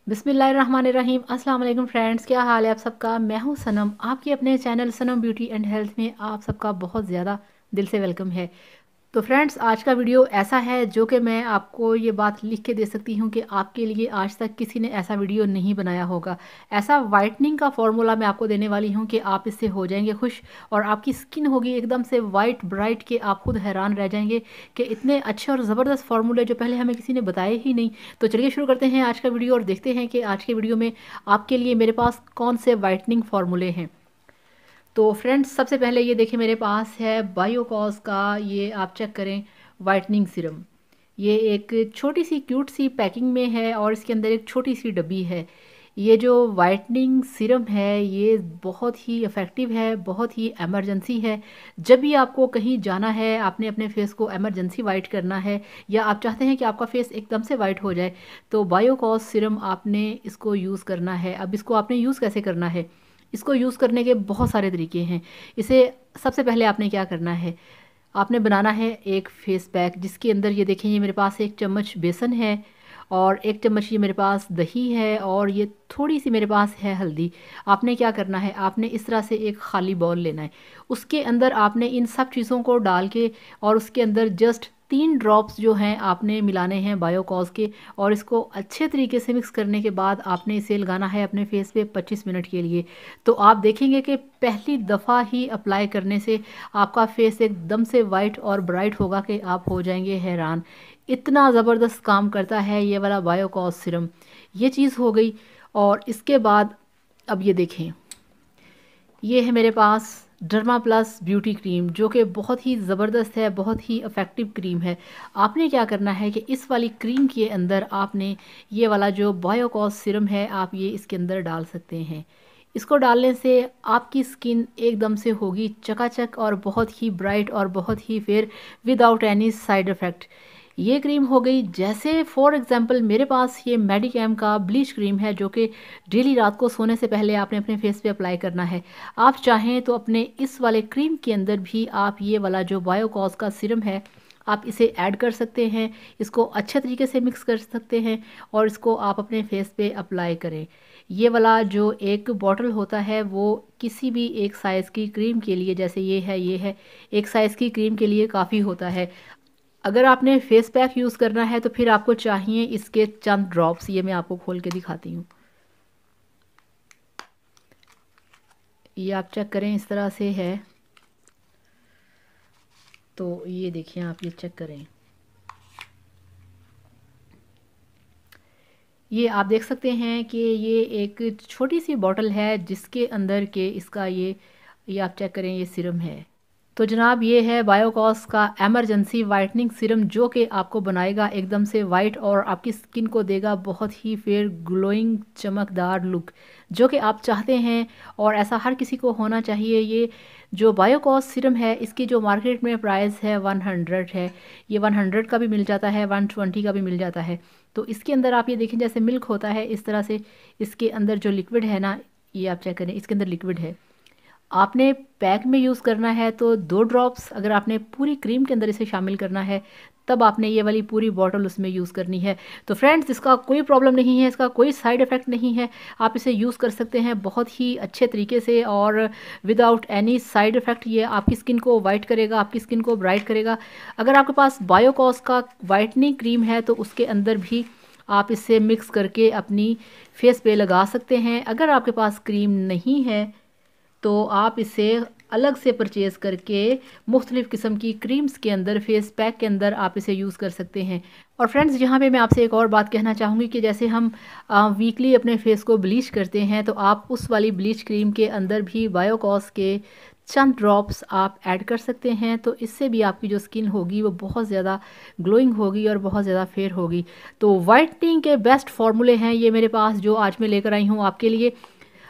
बिस्मिल्लाहिर्रहमानिर्रहीम। अस्सलाम वालेकुम फ्रेंड्स, क्या हाल है आप सबका। मैं हूं सनम, आपकी अपने channel Sanam beauty and health में आप सबका बहुत ज़्यादा दिल से वेलकम है। तो फ्रेंड्स, आज का वीडियो ऐसा है जो कि मैं आपको ये बात लिख के दे सकती हूँ कि आपके लिए आज तक किसी ने ऐसा वीडियो नहीं बनाया होगा। ऐसा वाइटनिंग का फॉर्मूला मैं आपको देने वाली हूँ कि आप इससे हो जाएंगे खुश और आपकी स्किन होगी एकदम से वाइट ब्राइट के आप खुद हैरान रह जाएंगे कि इतने अच्छे और ज़बरदस्त फार्मूले जो पहले हमें किसी ने बताए ही नहीं। तो चलिए शुरू करते हैं आज का वीडियो और देखते हैं कि आज के वीडियो में आपके लिए मेरे पास कौन से वाइटनिंग फार्मूले हैं। तो फ्रेंड्स, सबसे पहले ये देखिए, मेरे पास है बायोकॉस का, ये आप चेक करें, वाइटनिंग सीरम। ये एक छोटी सी क्यूट सी पैकिंग में है और इसके अंदर एक छोटी सी डब्बी है। ये जो वाइटनिंग सीरम है ये बहुत ही इफ़ेक्टिव है, बहुत ही एमरजेंसी है। जब भी आपको कहीं जाना है, आपने अपने फेस को एमरजेंसी वाइट करना है या आप चाहते हैं कि आपका फेस एकदम से वाइट हो जाए, तो बायोकॉस सीरम आपने इसको यूज़ करना है। अब इसको आपने यूज़ कैसे करना है, इसको यूज़ करने के बहुत सारे तरीके हैं। इसे सबसे पहले आपने क्या करना है, आपने बनाना है एक फेस पैक जिसके अंदर ये देखें, ये मेरे पास एक चम्मच बेसन है और एक चम्मच ये मेरे पास दही है और ये थोड़ी सी मेरे पास है हल्दी। आपने क्या करना है, आपने इस तरह से एक खाली बाउल लेना है, उसके अंदर आपने इन सब चीज़ों को डाल के और उसके अंदर जस्ट 3 ड्रॉप्स जो हैं आपने मिलाने हैं बायोकॉस के, और इसको अच्छे तरीके से मिक्स करने के बाद आपने इसे लगाना है अपने फेस पे 25 मिनट के लिए। तो आप देखेंगे कि पहली दफ़ा ही अप्लाई करने से आपका फेस एकदम से वाइट और ब्राइट होगा कि आप हो जाएंगे हैरान। इतना ज़बरदस्त काम करता है ये वाला बायोकॉस सीरम। ये चीज़ हो गई। और इसके बाद अब ये देखें, ये है मेरे पास डर्मा प्लस ब्यूटी क्रीम जो कि बहुत ही ज़बरदस्त है, बहुत ही इफ़ेक्टिव क्रीम है। आपने क्या करना है कि इस वाली क्रीम के अंदर आपने ये वाला जो बायोकॉस सीरम है आप ये इसके अंदर डाल सकते हैं। इसको डालने से आपकी स्किन एकदम से होगी चकाचक और बहुत ही ब्राइट और बहुत ही fair without any side effect. ये क्रीम हो गई। जैसे फॉर एग्जांपल मेरे पास ये मेडिकेम का ब्लीच क्रीम है जो कि डेली रात को सोने से पहले आपने अपने फेस पे अप्लाई करना है। आप चाहें तो अपने इस वाले क्रीम के अंदर भी आप ये वाला जो बायोकॉस का सीरम है आप इसे ऐड कर सकते हैं, इसको अच्छे तरीके से मिक्स कर सकते हैं और इसको आप अपने फेस पे अप्लाई करें। ये वाला जो एक बॉटल होता है वो किसी भी एक साइज़ की क्रीम के लिए, जैसे ये है एक साइज़ की क्रीम के लिए काफ़ी होता है। अगर आपने फेस पैक यूज़ करना है तो फिर आपको चाहिए इसके चंद ड्रॉप्स। ये मैं आपको खोल के दिखाती हूँ। ये आप चेक करें, इस तरह से है। तो ये देखिए, आप ये चेक करें, ये आप देख सकते हैं कि ये एक छोटी सी बॉटल है जिसके अंदर के इसका ये आप चेक करें, ये सीरम है। तो जनाब, ये है बायोकॉस का एमरजेंसी वाइटनिंग सीरम जो कि आपको बनाएगा एकदम से वाइट और आपकी स्किन को देगा बहुत ही फेयर ग्लोइंग चमकदार लुक जो कि आप चाहते हैं और ऐसा हर किसी को होना चाहिए। ये जो बायोकॉस सीरम है इसकी जो मार्केट में प्राइस है 100 है। ये 100 का भी मिल जाता है, 120 का भी मिल जाता है। तो इसके अंदर आप ये देखें, जैसे मिल्क होता है इस तरह से इसके अंदर जो लिक्विड है ना, ये आप चेक करें, इसके अंदर लिक्विड है। आपने पैक में यूज़ करना है तो 2 ड्रॉप्स, अगर आपने पूरी क्रीम के अंदर इसे शामिल करना है तब आपने ये वाली पूरी बॉटल उसमें यूज़ करनी है। तो फ्रेंड्स, इसका कोई प्रॉब्लम नहीं है, इसका कोई साइड इफ़ेक्ट नहीं है। आप इसे यूज़ कर सकते हैं बहुत ही अच्छे तरीके से और विदाउट एनी साइड इफ़ेक्ट। ये आपकी स्किन को वाइट करेगा, आपकी स्किन को ब्राइट करेगा। अगर आपके पास बायोकॉस का वाइटनिंग क्रीम है तो उसके अंदर भी आप इसे मिक्स करके अपनी फेस पे लगा सकते हैं। अगर आपके पास क्रीम नहीं है तो आप इसे अलग से परचेज़ करके मुख्तलिफ़ किस्म की क्रीम्स के अंदर, फेस पैक के अंदर आप इसे यूज़ कर सकते हैं। और फ्रेंड्स, यहाँ पे मैं आपसे एक और बात कहना चाहूँगी कि जैसे हम वीकली अपने फेस को ब्लीच करते हैं तो आप उस वाली ब्लीच क्रीम के अंदर भी बायोकॉस के चंद ड्रॉप्स आप ऐड कर सकते हैं। तो इससे भी आपकी जो स्किन होगी वो बहुत ज़्यादा ग्लोइंग होगी और बहुत ज़्यादा फेयर होगी। तो वाइटनिंग के बेस्ट फार्मूले हैं ये मेरे पास जो आज मैं लेकर आई हूँ आपके लिए।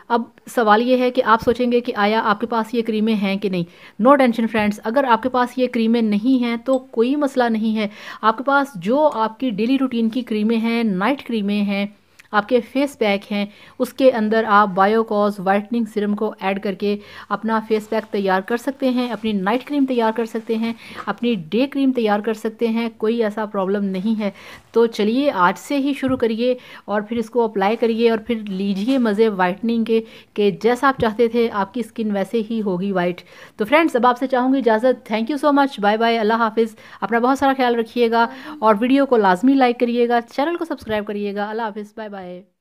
अब सवाल ये है कि आप सोचेंगे कि आया आपके पास ये क्रीमें हैं कि नहीं। नो टेंशन फ्रेंड्स, अगर आपके पास ये क्रीमें नहीं हैं तो कोई मसला नहीं है। आपके पास जो आपकी डेली रूटीन की क्रीमें हैं, नाइट क्रीमें हैं, आपके फेस पैक हैं उसके अंदर आप बायोकॉज वाइटनिंग सीरम को ऐड करके अपना फेस पैक तैयार कर सकते हैं, अपनी नाइट क्रीम तैयार कर सकते हैं, अपनी डे क्रीम तैयार कर सकते हैं, कोई ऐसा प्रॉब्लम नहीं है। तो चलिए आज से ही शुरू करिए और फिर इसको अप्लाई करिए और फिर लीजिए मज़े वाइटनिंग के जैसा आप चाहते थे आपकी स्किन वैसे ही होगी वाइट। तो फ्रेंड्स अब आपसे चाहूँगी इजाज़त। Thank you so much, bye bye, अल्लाह हाफिज़। अपना बहुत सारा ख्याल रखिएगा और वीडियो को लाजमी लाइक करिएगा, चैनल को सब्सक्राइब करिएगा। अल्लाह हाफिज़, बाय बाय।